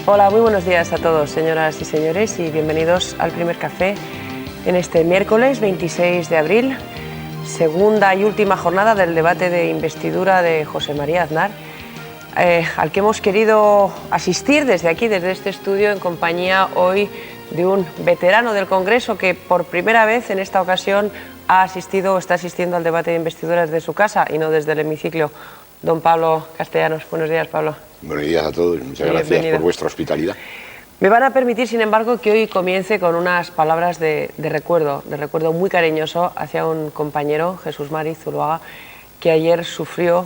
Hola, muy buenos días a todos, señoras y señores, y bienvenidos al primer café en este miércoles 26 de abril, segunda y última jornada del debate de investidura de José María Aznar, al que hemos querido asistir desde aquí, desde este estudio, en compañía hoy de un veterano del Congreso que por primera vez en esta ocasión ha asistido o está asistiendo al debate de investidura desde su casa y no desde el hemiciclo. Don Pablo Castellanos. Buenos días, Pablo. Buenos días a todos y muchas gracias por vuestra hospitalidad. Me van a permitir, sin embargo, que hoy comience con unas palabras de recuerdo muy cariñoso hacia un compañero, Jesús Mari Zuluaga, que ayer sufrió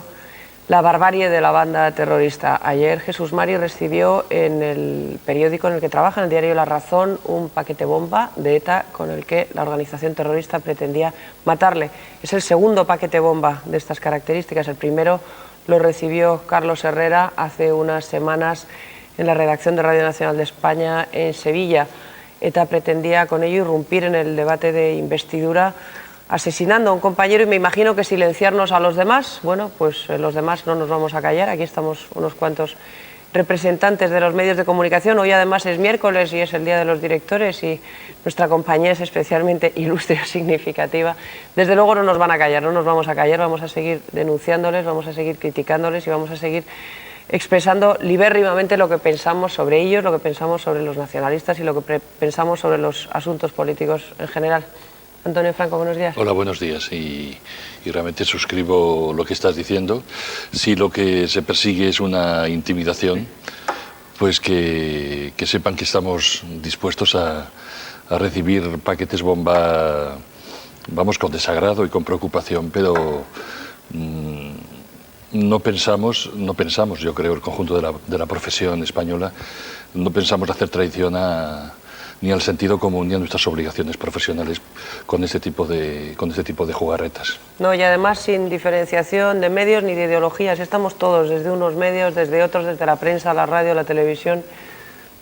la barbarie de la banda terrorista. Ayer Jesús Mari recibió en el periódico en el que trabaja, en el diario La Razón, un paquete bomba de ETA con el que la organización terrorista pretendía matarle. Es el segundo paquete bomba de estas características. El primero lo recibió Carlos Herrera hace unas semanas en la redacción de Radio Nacional de España en Sevilla. ETA pretendía con ello irrumpir en el debate de investidura, asesinando a un compañero y me imagino que silenciarnos a los demás. Bueno, pues los demás no nos vamos a callar. Aquí estamos unos cuantos representantes de los medios de comunicación. Hoy además es miércoles y es el Día de los Directores y nuestra compañía es especialmente ilustre o significativa. Desde luego no nos van a callar, no nos vamos a callar, vamos a seguir denunciándoles, vamos a seguir criticándoles y vamos a seguir expresando libérrimamente lo que pensamos sobre ellos, lo que pensamos sobre los nacionalistas y lo que pensamos sobre los asuntos políticos en general. Antonio Franco, buenos días. Hola, buenos días. Y realmente suscribo lo que estás diciendo. Si lo que se persigue es una intimidación, pues que sepan que estamos dispuestos a recibir paquetes bomba, vamos, con desagrado y con preocupación, pero no pensamos, yo creo, el conjunto de la profesión española, no pensamos hacer traición ni al sentido común ni a nuestras obligaciones profesionales con este tipo de jugarretas. No, y además sin diferenciación de medios ni de ideologías. Estamos todos, desde unos medios, desde otros, desde la prensa, la radio, la televisión,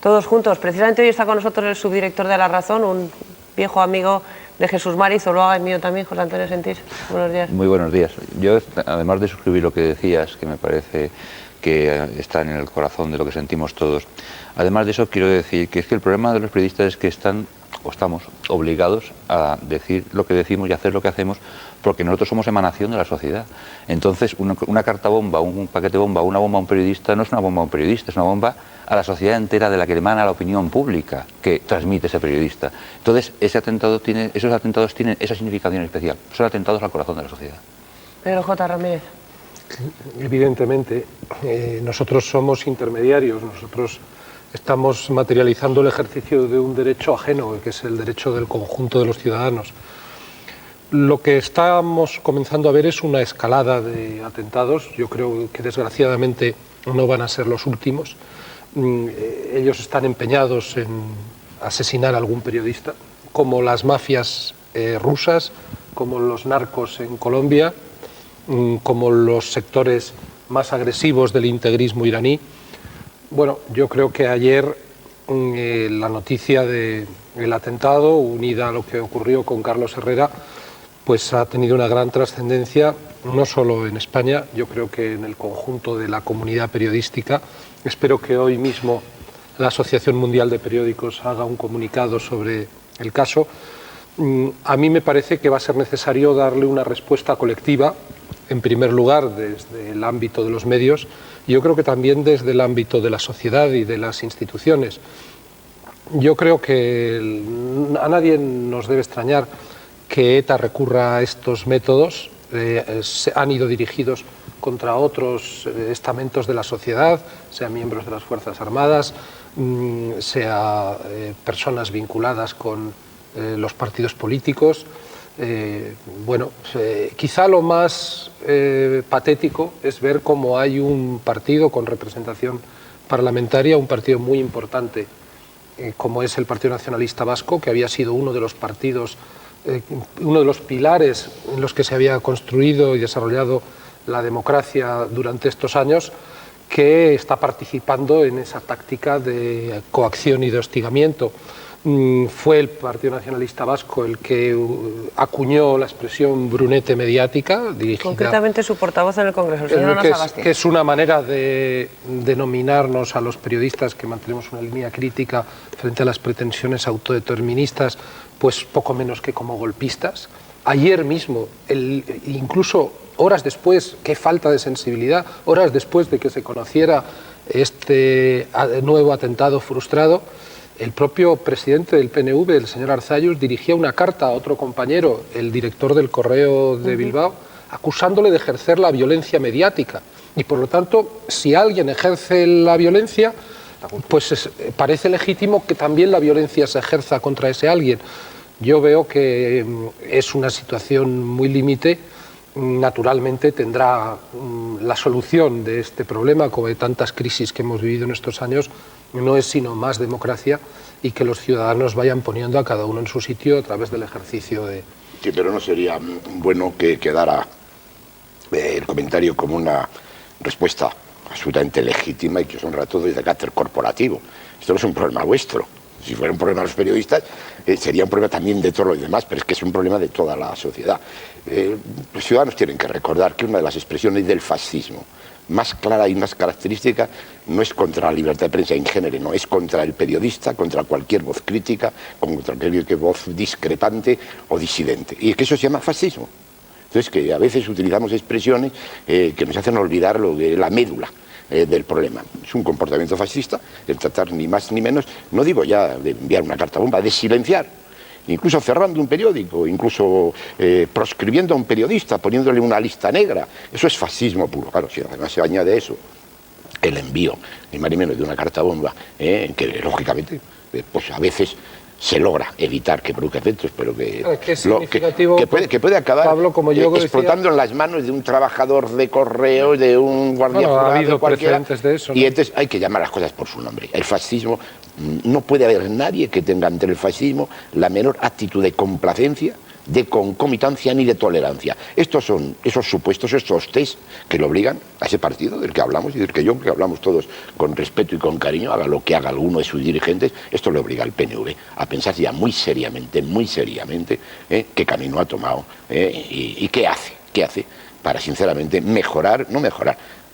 todos juntos. Precisamente hoy está con nosotros el subdirector de La Razón, un viejo amigo de Jesús Mari Zuluaga y mío también, José Antonio Sentís. Buenos días. Muy buenos días. Yo, además de suscribir lo que decías, que me parece que está en el corazón de lo que sentimos todos, además de eso quiero decir que es que el problema de los periodistas es que estamos obligados a decir lo que decimos y hacer lo que hacemos porque nosotros somos emanación de la sociedad. Entonces una carta bomba, un paquete bomba, una bomba a un periodista no es una bomba a un periodista, es una bomba a la sociedad entera de la que emana la opinión pública que transmite ese periodista. Entonces esos atentados tienen esa significación especial, son atentados al corazón de la sociedad. Pedro J. Ramírez. Evidentemente, nosotros somos intermediarios, nosotros estamos materializando el ejercicio de un derecho ajeno, que es el derecho del conjunto de los ciudadanos. Lo que estamos comenzando a ver es una escalada de atentados, yo creo que desgraciadamente no van a ser los últimos. Ellos están empeñados en asesinar a algún periodista, como las mafias rusas, como los narcos en Colombia, como los sectores más agresivos del integrismo iraní. Bueno, yo creo que ayer la noticia del atentado, unida a lo que ocurrió con Carlos Herrera, pues ha tenido una gran trascendencia, no solo en España, yo creo que en el conjunto de la comunidad periodística. Espero que hoy mismo la Asociación Mundial de Periódicos haga un comunicado sobre el caso. A mí me parece que va a ser necesario darle una respuesta colectiva, en primer lugar desde el ámbito de los medios, y yo creo que también desde el ámbito de la sociedad y de las instituciones. Yo creo que a nadie nos debe extrañar que ETA recurra a estos métodos. Han ido dirigidos contra otros estamentos de la sociedad, sean miembros de las Fuerzas Armadas, sea personas vinculadas con los partidos políticos. Quizá lo más patético es ver cómo hay un partido con representación parlamentaria, un partido muy importante como es el Partido Nacionalista Vasco, que había sido uno de los partidos, uno de los pilares en los que se había construido y desarrollado la democracia durante estos años, que está participando en esa táctica de coacción y de hostigamiento. Fue el Partido Nacionalista Vasco el que acuñó la expresión brunete mediática. Concretamente su portavoz en el Congreso, el señor Ana Sagasti. Que es una manera de denominarnos a los periodistas que mantenemos una línea crítica frente a las pretensiones autodeterministas, pues poco menos que como golpistas. Ayer mismo, incluso horas después, qué falta de sensibilidad, horas después de que se conociera este nuevo atentado frustrado, el propio presidente del PNV, el señor Arzallus, dirigía una carta a otro compañero, el director del Correo de Bilbao, acusándole de ejercer la violencia mediática. Y por lo tanto, si alguien ejerce la violencia, pues parece legítimo que también la violencia se ejerza contra ese alguien. Yo veo que es una situación muy límite. Naturalmente tendrá la solución de este problema, como de tantas crisis que hemos vivido en estos años, no es sino más democracia y que los ciudadanos vayan poniendo a cada uno en su sitio a través del ejercicio de... Sí, pero no sería bueno que quedara el comentario como una respuesta absolutamente legítima y que son todo de carácter corporativo. Esto no es un problema vuestro. Si fuera un problema de los periodistas, sería un problema también de todos los demás, pero es que es un problema de toda la sociedad. Los ciudadanos tienen que recordar que una de las expresiones del fascismo más clara y más característica no es contra la libertad de prensa en género, no, es contra el periodista, contra cualquier voz crítica, contra cualquier voz discrepante o disidente. Y que eso se llama fascismo. Entonces, que a veces utilizamos expresiones que nos hacen olvidar lo que la médula del problema. Es un comportamiento fascista el tratar ni más ni menos, no digo ya de enviar una carta bomba, de silenciar, incluso cerrando un periódico, incluso proscribiendo a un periodista, poniéndole una lista negra. Eso es fascismo puro. Claro, si además se añade eso, el envío, ni más ni menos, de una carta bomba, que lógicamente, pues a veces se logra evitar que produzca efectos, pero que puede acabar, Pablo, como yo explotando decía, en las manos de un trabajador de correos, de un guardia foral, cualquiera. De eso, ¿no? Y entonces hay que llamar las cosas por su nombre. El fascismo, no puede haber nadie que tenga ante el fascismo la menor actitud de complacencia, de concomitancia ni de tolerancia. Estos son esos supuestos, estos test que le obligan a ese partido del que hablamos y del que que hablamos todos con respeto y con cariño, haga lo que haga alguno de sus dirigentes, esto le obliga al PNV a pensar ya muy seriamente, qué camino ha tomado y qué hace para sinceramente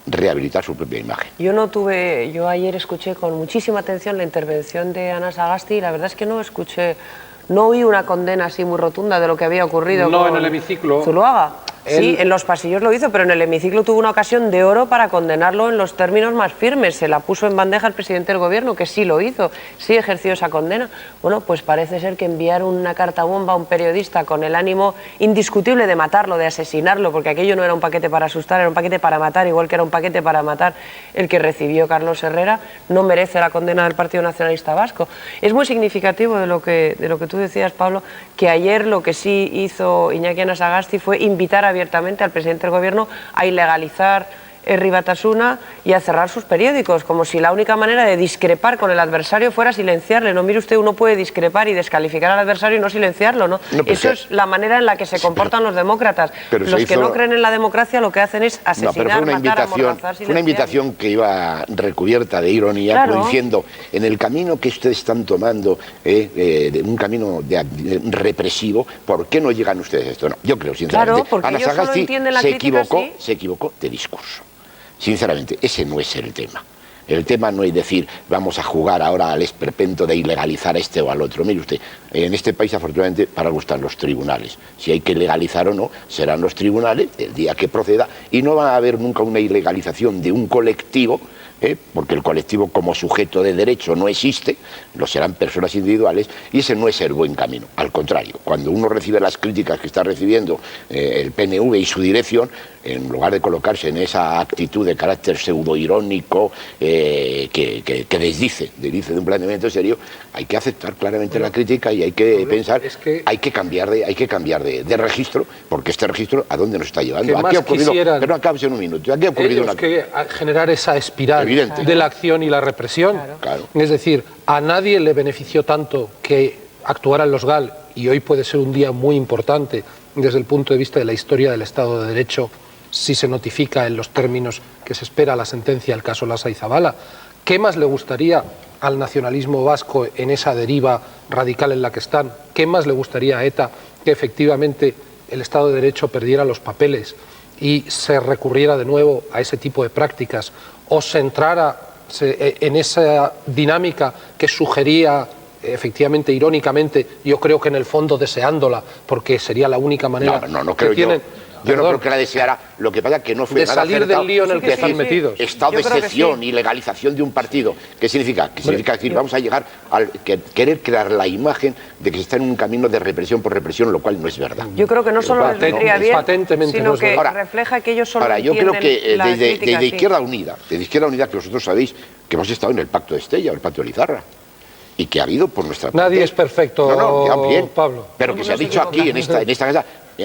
rehabilitar su propia imagen. Yo ayer escuché con muchísima atención la intervención de Ana Sagasti y la verdad es que no oí una condena así muy rotunda de lo que había ocurrido con en el hemiciclo. Zuluaga. Sí, en los pasillos lo hizo, pero en el hemiciclo tuvo una ocasión de oro para condenarlo en los términos más firmes. Se la puso en bandeja al presidente del gobierno, que sí lo hizo, sí ejerció esa condena. Bueno, pues parece ser que enviar una carta bomba a un periodista con el ánimo indiscutible de matarlo, de asesinarlo, porque aquello no era un paquete para asustar, era un paquete para matar, igual que era un paquete para matar el que recibió Carlos Herrera, no merece la condena del Partido Nacionalista Vasco. Es muy significativo de lo que tú decías, Pablo, que ayer lo que sí hizo Iñaki Anasagasti fue invitar abiertamente al presidente del gobierno a ilegalizar Herri Batasuna y a cerrar sus periódicos, como si la única manera de discrepar con el adversario fuera silenciarle. No, mire usted, uno puede discrepar y descalificar al adversario y no silenciarlo, ¿no? Eso es la manera en la que se comportan los demócratas. Los que no creen en la democracia lo que hacen es asesinar, matar, amordazar, silenciar. Fue una invitación que iba recubierta de ironía, claro, diciendo, en el camino que ustedes están tomando, de un camino represivo, ¿por qué no llegan ustedes a esto? No, yo creo, sinceramente, claro, porque ellos solo entienden la crítica, se equivocó de discurso. Sinceramente, ese no es el tema. El tema no es decir, vamos a jugar ahora al esperpento de ilegalizar a este o al otro. Mire usted, en este país, afortunadamente, para algo están los tribunales. Si hay que legalizar o no, serán los tribunales el día que proceda, y no va a haber nunca una ilegalización de un colectivo, porque el colectivo como sujeto de derecho no existe, lo serán personas individuales, y ese no es el buen camino. Al contrario, cuando uno recibe las críticas que está recibiendo el PNV y su dirección, en lugar de colocarse en esa actitud de carácter pseudo-irónico que desdice de un planteamiento serio, hay que aceptar claramente la crítica y hay que pensar, hay que cambiar de registro, porque este registro, ¿a dónde nos está llevando? Aquí ha ocurrido, pero no acabes en un minuto, aquí ha ocurrido una que generar esa espiral de la acción y la represión. Claro. Es decir, a nadie le benefició tanto que actuaran los GAL, y hoy puede ser un día muy importante desde el punto de vista de la historia del Estado de Derecho, si se notifica en los términos que se espera la sentencia del caso Lasa y Zabala. ¿Qué más le gustaría al nacionalismo vasco en esa deriva radical en la que están? ¿Qué más le gustaría a ETA que efectivamente el Estado de Derecho perdiera los papeles y se recurriera de nuevo a ese tipo de prácticas, o se entrara en esa dinámica que sugería, efectivamente, irónicamente, yo creo que en el fondo deseándola, porque sería la única manera no creo que tienen... Yo no creo que la deseara, lo que pasa es que no fue de nada salir acertado. del lío en el que están metidos. Estado de excepción y legalización de un partido. ¿Qué significa? Que significa decir, vamos a llegar a querer crear la imagen de que se está en un camino de represión por represión, lo cual no es verdad. Yo creo que no solo les vendría bien, sino que refleja que ellos solo yo creo que desde sí. Izquierda Unida, que vosotros sabéis que hemos estado en el Pacto de Estella, el Pacto de Lizarra, y que ha habido por nuestra parte... Nadie es perfecto, bien, Pablo. Pero que se ha dicho aquí, en esta casa...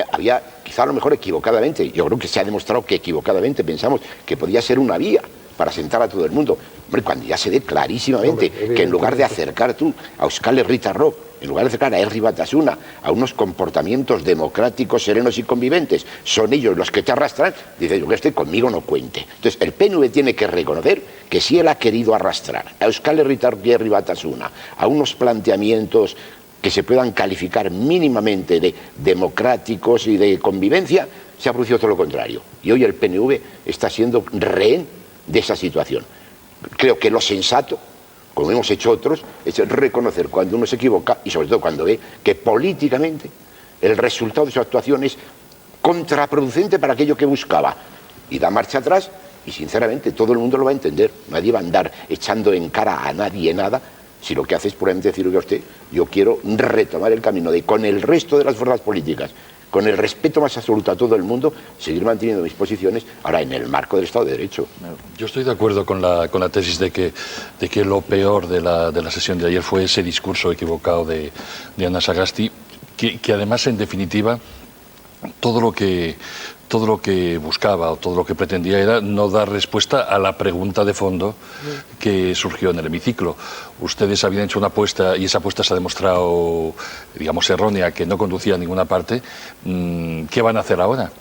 había, quizá a lo mejor equivocadamente, yo creo que se ha demostrado que equivocadamente pensamos que podía ser una vía para sentar a todo el mundo. Hombre, cuando ya se ve clarísimamente que en lugar de acercar tú a Euskal Herritar Rock, en lugar de acercar a Herri Batasuna a unos comportamientos democráticos, serenos y conviventes, son ellos los que te arrastran, dice yo que este conmigo no cuente. Entonces el PNV tiene que reconocer que si él ha querido arrastrar a Euskal Herritar y Herri Batasuna a unos planteamientos que se puedan calificar mínimamente de democráticos y de convivencia, se ha producido todo lo contrario. Y hoy el PNV está siendo rehén de esa situación. Creo que lo sensato, como hemos hecho otros, es reconocer cuando uno se equivoca y sobre todo cuando ve que políticamente el resultado de su actuación es contraproducente para aquello que buscaba. Y da marcha atrás y sinceramente todo el mundo lo va a entender. Nadie va a andar echando en cara a nadie nada, si lo que hace es puramente decirle a usted, yo quiero retomar el camino de, con el resto de las fuerzas políticas, con el respeto más absoluto a todo el mundo, seguir manteniendo mis posiciones, ahora en el marco del Estado de Derecho. Yo estoy de acuerdo con la tesis de que lo peor de la sesión de ayer fue ese discurso equivocado de Ana Sagasti, que además, en definitiva, todo lo que buscaba o todo lo que pretendía era no dar respuesta a la pregunta de fondo que surgió en el hemiciclo. Ustedes habían hecho una apuesta y esa apuesta se ha demostrado, digamos, errónea, que no conducía a ninguna parte. ¿Qué van a hacer ahora?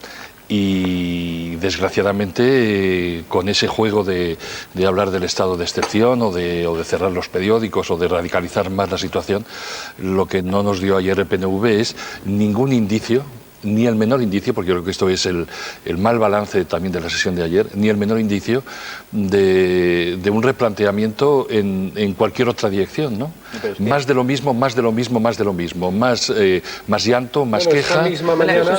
Y desgraciadamente con ese juego de hablar del estado de excepción o de cerrar los periódicos o de radicalizar más la situación, lo que no nos dio ayer el PNV es ningún indicio, ni el menor indicio, porque yo creo que esto es el mal balance también de la sesión de ayer, ni el menor indicio de un replanteamiento en cualquier otra dirección, ¿no? Más de lo mismo, más de lo mismo, más de lo mismo, más llanto, más queja. Esta misma mañana,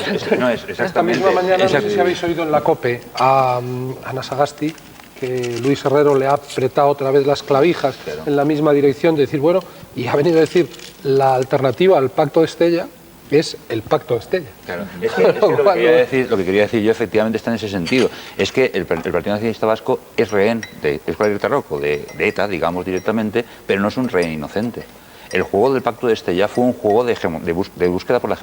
no sé si habéis oído en la COPE a Ana Sagasti, que Luis Herrero le ha apretado otra vez las clavijas en la misma dirección, de decir, bueno, y ha venido a decir, la alternativa al Pacto de Estella es el Pacto de Estella. Claro. Es que lo que quería decir yo efectivamente está en ese sentido. Es que el Partido Nacionalista Vasco es rehén de Euskal Herritar Rock, de ETA, digamos directamente, pero no es un rehén inocente. El juego del Pacto de Estella fue un juego de búsqueda por la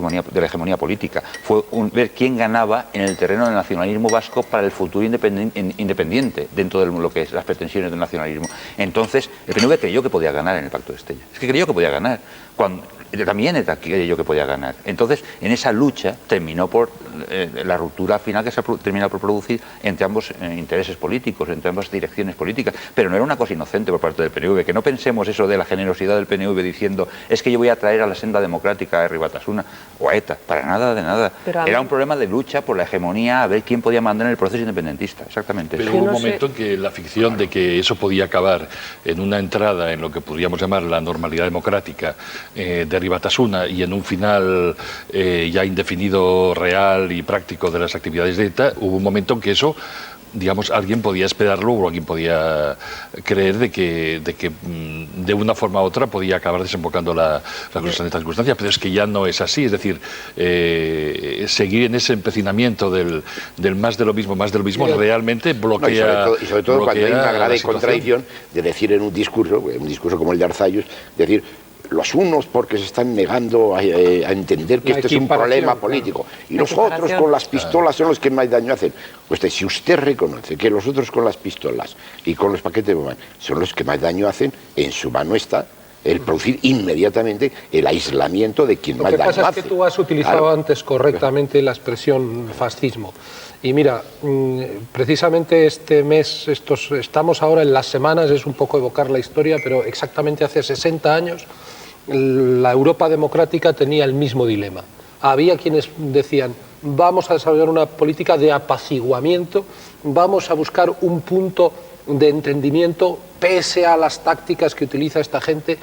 hegemonía política. Fue ver quién ganaba en el terreno del nacionalismo vasco para el futuro independiente dentro de lo que es las pretensiones del nacionalismo. Entonces, el PNV creyó que podía ganar en el Pacto de Estella. Es que creyó que podía ganar. También ETA creyó que podía ganar. Entonces, en esa lucha terminó por la ruptura final que se ha terminado por producir entre ambos intereses políticos, entre ambas direcciones políticas. Pero no era una cosa inocente por parte del PNV. Que no pensemos eso de la generosidad del PNV diciendo es que yo voy a traer a la senda democrática a Herri Batasuna o a ETA. Para nada, de nada. Era un problema de lucha por la hegemonía, a ver quién podía mandar en el proceso independentista. Exactamente. Pero hubo un momento en que la ficción de que eso podía acabar en una entrada en lo que podríamos llamar la normalidad democrática de Herri Batasuna y en un final ya indefinido, real y práctico de las actividades de ETA, hubo un momento en que eso, digamos, alguien podía esperarlo o alguien podía creer de que de una forma u otra podía acabar desembocando la cosa en esta circunstancia, pero es que ya no es así. Es decir, seguir en ese empecinamiento del más de lo mismo, realmente bloquea. No, y sobre todo cuando hay una grave contradicción de decir en un discurso como el de Arzayus, decir los unos porque se están negando a entender que esto es un problema político y los otros con las pistolas son los que más daño hacen. Pues si usted reconoce que los otros con las pistolas y con los paquetes de bomba son los que más daño hacen, en su mano está el producir inmediatamente el aislamiento de quien más daño hace. Lo que pasa es que tú has utilizado antes correctamente la expresión fascismo. Y mira, precisamente este mes, estamos ahora en las semanas, es un poco evocar la historia, pero exactamente hace 60 años la Europa democrática tenía el mismo dilema. Había quienes decían, vamos a desarrollar una política de apaciguamiento, vamos a buscar un punto de entendimiento pese a las tácticas que utiliza esta gente,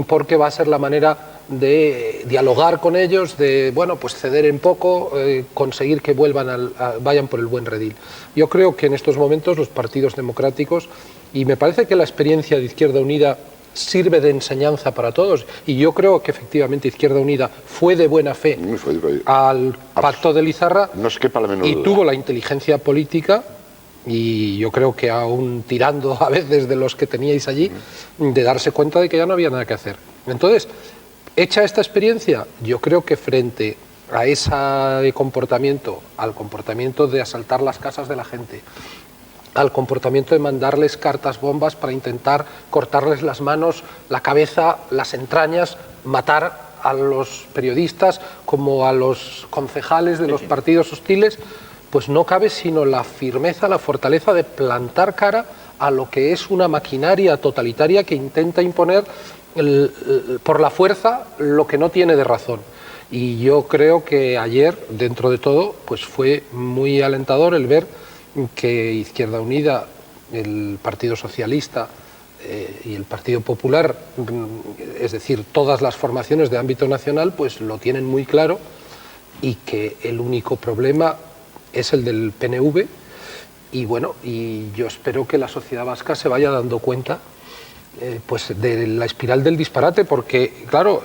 porque va a ser la manera de dialogar con ellos, de bueno, pues ceder en poco, conseguir que vayan por el buen redil. Yo creo que en estos momentos los partidos democráticos, y me parece que la experiencia de Izquierda Unida sirve de enseñanza para todos, y yo creo que efectivamente Izquierda Unida fue de buena fe al pacto de Lizarra y tuvo la inteligencia política, y yo creo que aún tirando a veces de los que teníais allí, de darse cuenta de que ya no había nada que hacer. Entonces, hecha esta experiencia, yo creo que frente a ese comportamiento, al comportamiento de asaltar las casas de la gente, al comportamiento de mandarles cartas bombas para intentar cortarles las manos, la cabeza, las entrañas, matar a los periodistas como a los concejales de los partidos hostiles, pues no cabe sino la firmeza, la fortaleza de plantar cara a lo que es una maquinaria totalitaria que intenta imponer por la fuerza lo que no tiene de razón. Y yo creo que ayer, dentro de todo, pues fue muy alentador el ver que Izquierda Unida, el Partido Socialista y el Partido Popular, es decir, todas las formaciones de ámbito nacional, pues lo tienen muy claro, y que el único problema es el del PNV, y bueno, y yo espero que la sociedad vasca se vaya dando cuenta pues de la espiral del disparate, porque claro,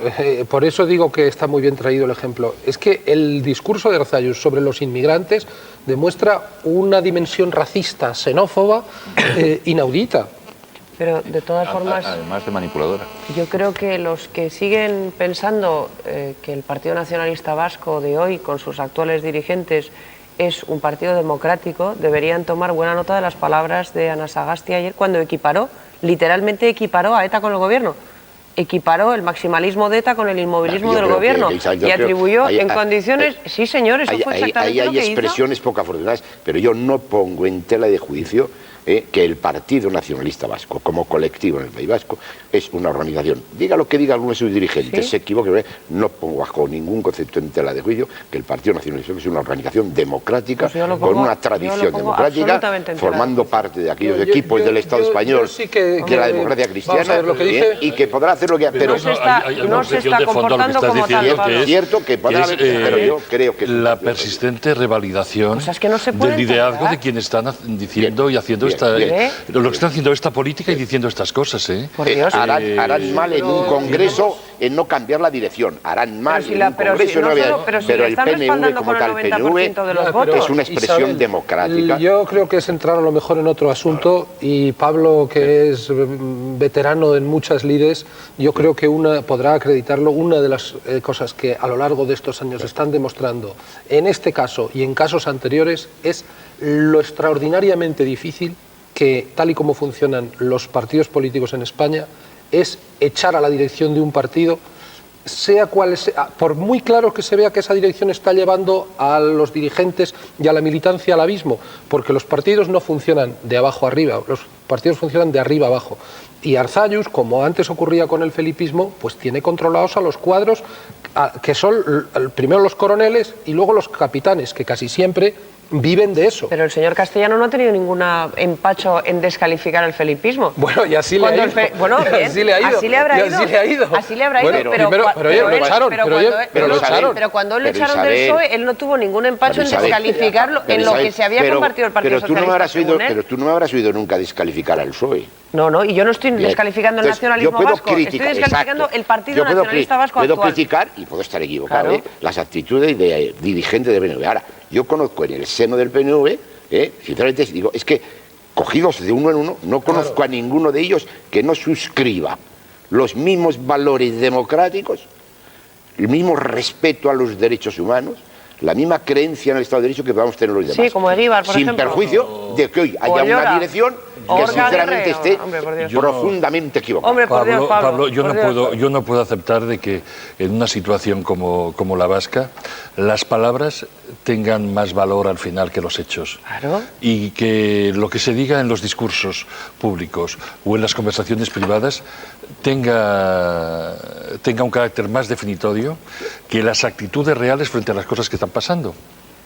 por eso digo que está muy bien traído el ejemplo. Es que el discurso de Arzallus sobre los inmigrantes demuestra una dimensión racista, xenófoba, inaudita. Pero de todas formas, además de manipuladora. Yo creo que los que siguen pensando que el Partido Nacionalista Vasco de hoy, con sus actuales dirigentes, es un partido democrático, deberían tomar buena nota de las palabras de Ana Sagasti ayer cuando literalmente equiparó a ETA con el gobierno. Equiparó el maximalismo de ETA con el inmovilismo del gobierno y atribuyó en condiciones... Sí, señor, eso fue exactamente lo que hizo. Hay expresiones poco afortunadas, pero yo no pongo en tela de juicio que el Partido Nacionalista Vasco, como colectivo en el País Vasco, es una organización. Diga lo que diga alguno de sus dirigentes, ¿sí? Se equivoque, no pongo bajo ningún concepto en tela de juicio que el Partido Nacionalista Vasco es una organización democrática, pues con una tradición democrática, formando parte de aquellos equipos del Estado español, de la democracia cristiana, y que podrá hacer lo que... Pero no se está comportando como tal. Es cierto que podrá haber, pero yo creo que... La persistente revalidación del liderazgo de quienes están diciendo y haciendo lo que están haciendo esta política y diciendo estas cosas, Por Dios. Harán mal en un congreso en no cambiar la dirección. Harán mal en un congreso en no cambiar. Pero el PNV como tal, PNV, es una expresión Isabel, democrática. Yo creo que es entrar a lo mejor en otro asunto, y Pablo, que es veterano en muchas lides, yo creo que podrá acreditarlo. Una de las cosas que a lo largo de estos años están demostrando, en este caso y en casos anteriores, es lo extraordinariamente difícil que, tal y como funcionan los partidos políticos en España, es echar a la dirección de un partido, sea cual sea, por muy claro que se vea que esa dirección está llevando a los dirigentes y a la militancia al abismo, porque los partidos no funcionan de abajo arriba, los partidos funcionan de arriba abajo. Y Arzallus, como antes ocurría con el felipismo, pues tiene controlados a los cuadros, que son primero los coroneles y luego los capitanes, que casi siempre viven de eso. Pero el señor Castellano no ha tenido ningún empacho en descalificar el felipismo. Bueno, y así le ha ido. Bueno, bien, así le ha ido. Así le habrá ido. Así le ha ido. Así le habrá ido, pero cuando él lo echaron del PSOE, él no tuvo ningún empacho en descalificarlo en lo que se había convertido el Partido Socialista. Pero tú no me habrás oído nunca descalificar al PSOE. No, y yo no estoy descalificando el nacionalismo vasco, estoy descalificando el Partido Nacionalista Vasco actual. Puedo criticar, y puedo estar equivocado, las actitudes de dirigentes del PNV. Ahora, yo conozco en el seno del PNV, sinceramente digo, es que cogidos de uno en uno, no conozco a ninguno de ellos que no suscriba los mismos valores democráticos, el mismo respeto a los derechos humanos, la misma creencia en el Estado de Derecho que podamos tener los demás. Sí, como Eguíbar, por ejemplo. Sin perjuicio de que hoy haya una dirección Orga sinceramente Guerrero. esté Hombre, por Dios. profundamente equivocado. Hombre, por Dios, Pablo, yo no puedo aceptar de que en una situación como la vasca las palabras tengan más valor al final que los hechos. Claro. Y que lo que se diga en los discursos públicos o en las conversaciones privadas tenga un carácter más definitorio que las actitudes reales frente a las cosas que están pasando.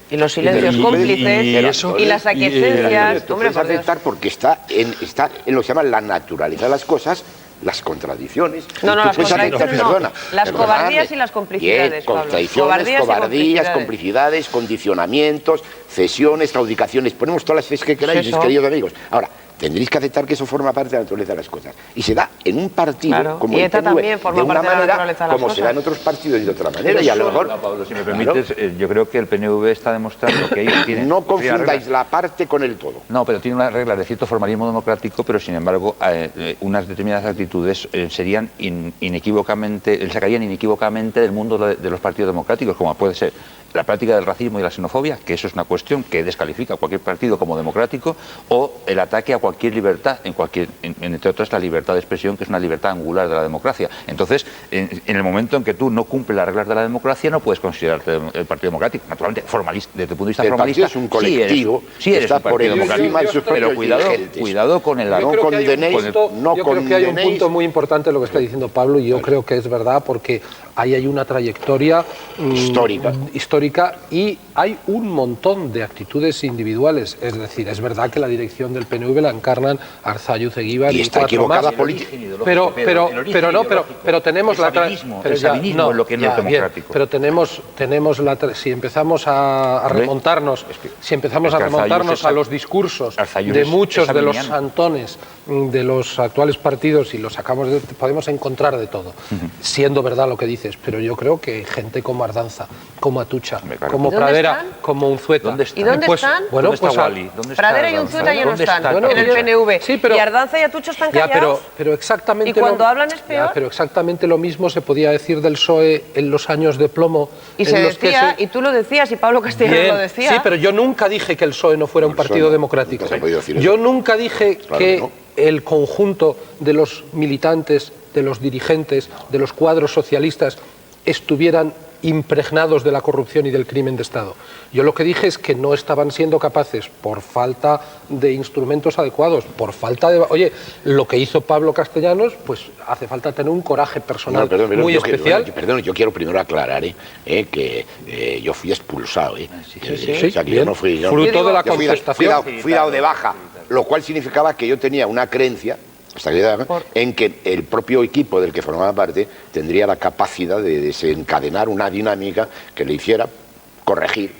Y los silencios Y- cómplices y eso- y las aquiescencias. Tú Hombre, puedes por Dios. aceptar porque está en lo que se llama la naturaleza de las cosas, las contradicciones. No, Tú las puedes aceptar, contradicciones no. perdona, Las perdonadme. cobardías y las complicidades, Bien, Pablo. contradicciones, cobardías, complicidades, condicionamientos, cesiones, claudicaciones. Ponemos todas las veces que queráis, Eso. mis queridos amigos. Ahora, tendréis que aceptar que eso forma parte de la naturaleza de las cosas. Y se da en un partido Claro, como y el ETA PNV, también forma de una parte de la manera naturaleza de las como se da en cosas. otros partidos y de otra manera. Y a lo mejor, No, Pablo, si me claro, permites, yo creo que el PNV está demostrando que ellos tienen... no tienen confundáis reglas. la parte con el todo. No, pero tiene unas reglas de cierto formalismo democrático, pero sin embargo unas determinadas actitudes serían inequívocamente, sacarían inequívocamente del mundo de los partidos democráticos, como puede ser la práctica del racismo y la xenofobia, que eso es una cuestión que descalifica a cualquier partido como democrático, o el ataque a cualquier libertad, entre otras la libertad de expresión, que es una libertad angular de la democracia. Entonces, en el momento en que tú no cumples las reglas de la democracia, no puedes considerarte el partido democrático. Naturalmente, formalista, desde el punto de vista El formalista, partido es un colectivo sí eres que está un partido por encima democrático, de sus pero propios dirigentes. cuidado con el... No Yo creo que hay un condenéis, punto- no yo creo que hay un condenéis. punto muy importante en lo que está diciendo Pablo, y yo creo que es verdad, porque ahí hay una trayectoria histórica y hay un montón de actitudes individuales. Es decir, es verdad que la dirección del PNV la encarnan Arzayuz, Eguíbar Y y está cuatro equivocada más. políticamente. Pero tenemos la el sabinismo es lo que no es democrático. pero tenemos si empezamos a remontarnos, a los discursos Arzayus de es muchos de los sabiniano. santones de los actuales partidos y los sacamos podemos encontrar de todo, siendo verdad lo que dices, pero yo creo que gente como Ardanza, como Atucha, Claro. como ¿Y dónde Pradera, están? como Unzueta. ¿Dónde están? ¿Y dónde están? Bueno, ¿Dónde está pues Wally? ¿Dónde está Pradera y Ardanza? Unzueta ya no ¿Dónde están está en el Ardanza? PNV. Sí, pero- y Ardanza y Atucho están Ya, callados. pero exactamente ¿Y cuando hablan es peor? pero exactamente lo mismo se podía decir del PSOE en los años de plomo. Y en se los que decía, y tú lo decías, y Pablo Castellanos Bien, lo decía. sí, pero yo nunca dije que el PSOE no fuera un No, el PSOE partido no, democrático. nunca se ha podido decir Yo eso. nunca dije Claro que que no. el conjunto de los militantes, de los dirigentes, de los cuadros socialistas estuvieran impregnados de la corrupción y del crimen de Estado. Yo lo que dije es que no estaban siendo capaces, por falta de instrumentos adecuados, por falta de... Oye, lo que hizo Pablo Castellanos, pues hace falta tener un coraje personal No, perdón, muy yo especial. Perdón, yo quiero primero aclarar que yo fui expulsado. sí, O sea, que bien. yo no fui... yo- Fruto de la yo fui contestación. fui dado de baja, lo cual significaba que yo tenía una creencia hasta que en que el propio equipo del que formaba parte tendría la capacidad de desencadenar una dinámica que le hiciera corregir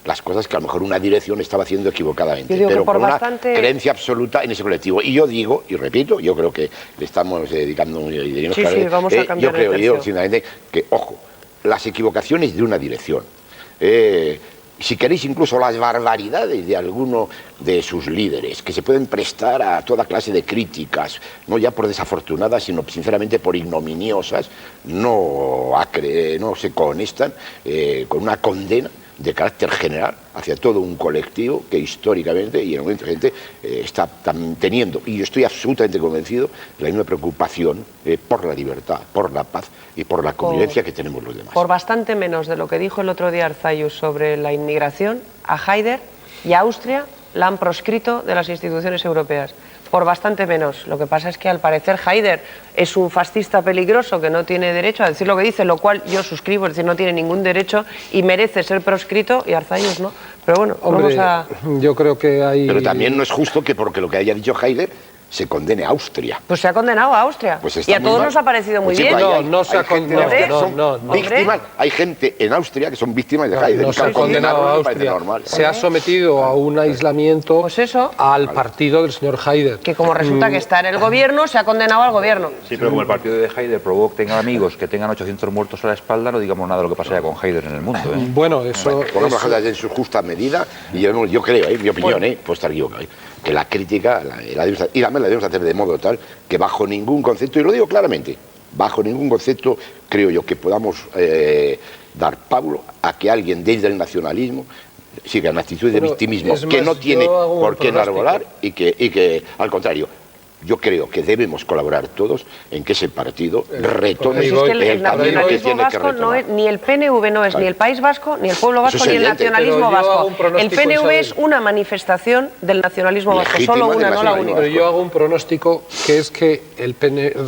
las cosas que a lo mejor una dirección estaba haciendo equivocadamente, Yo digo que pero por con una bastante- creencia absoluta en ese colectivo. Y yo digo, y repito, yo creo que le estamos dedicando... Sí, vamos a cambiar yo creo, de yo, tercio. sinceramente, que, ojo, las equivocaciones de una dirección, si queréis incluso las barbaridades de alguno de sus líderes, que se pueden prestar a toda clase de críticas, no ya por desafortunadas, sino sinceramente por ignominiosas, no se conectan con una condena de carácter general hacia todo un colectivo que históricamente y en el momento gente está teniendo, y yo estoy absolutamente convencido, la misma preocupación por la libertad, por la paz y por la convivencia que tenemos los demás. Por bastante menos de lo que dijo el otro día Arzayus sobre la inmigración, a Haider y a Austria la han proscrito de las instituciones europeas. Por bastante menos. Lo que pasa es que al parecer Haider es un fascista peligroso que no tiene derecho a decir lo que dice, lo cual yo suscribo, es decir, no tiene ningún derecho y merece ser proscrito, y Arzayus no. Pero bueno, Hombre, vamos a... yo creo que hay... Pero también no es justo que porque lo que haya dicho Haider se condene a Austria. Pues se ha condenado a Austria. Pues está y a muy todos mal. nos ha parecido muy Pues, chico, bien. hay- No, no se ha hay gente en condenado, Austria que no, son no. víctimas. Hay gente en Austria que son víctimas de Haider. No y se ha que condenado a condenarlo me parece Austria. normal. Se ha sometido a un aislamiento Pues eso. al partido del señor Haider. Que como resulta que está en el gobierno, se ha condenado al gobierno. Sí, pero como el partido de Haider provocó que tengan amigos que tengan 800 muertos a la espalda, no digamos nada de lo que pasaría con Haider en el mundo. Bueno, eso... Pongamos las cosas en su justa medida y yo creo, mi opinión, puedo estar equivocado, que la crítica y además la debemos hacer de modo tal que bajo ningún concepto, y lo digo claramente, bajo ningún concepto creo yo que podamos dar Pablo a que alguien desde el nacionalismo sigan actitudes de Bueno, victimismo es que más, no tiene yo hago un por qué pronóstico. enarbolar y que, al contrario, yo creo que debemos colaborar todos en que ese partido retome Pues Pues es que el el camino que nacionalismo tiene que vasco no retomar. es, ni el PNV no es ni el País Vasco, ni el pueblo vasco, es ni el evidente. nacionalismo Pero yo hago vasco. un pronóstico, El PNV Isabel. es una manifestación del nacionalismo vasco, Legítima solo del una, no la nacionalismo única. Pero yo hago un pronóstico que es que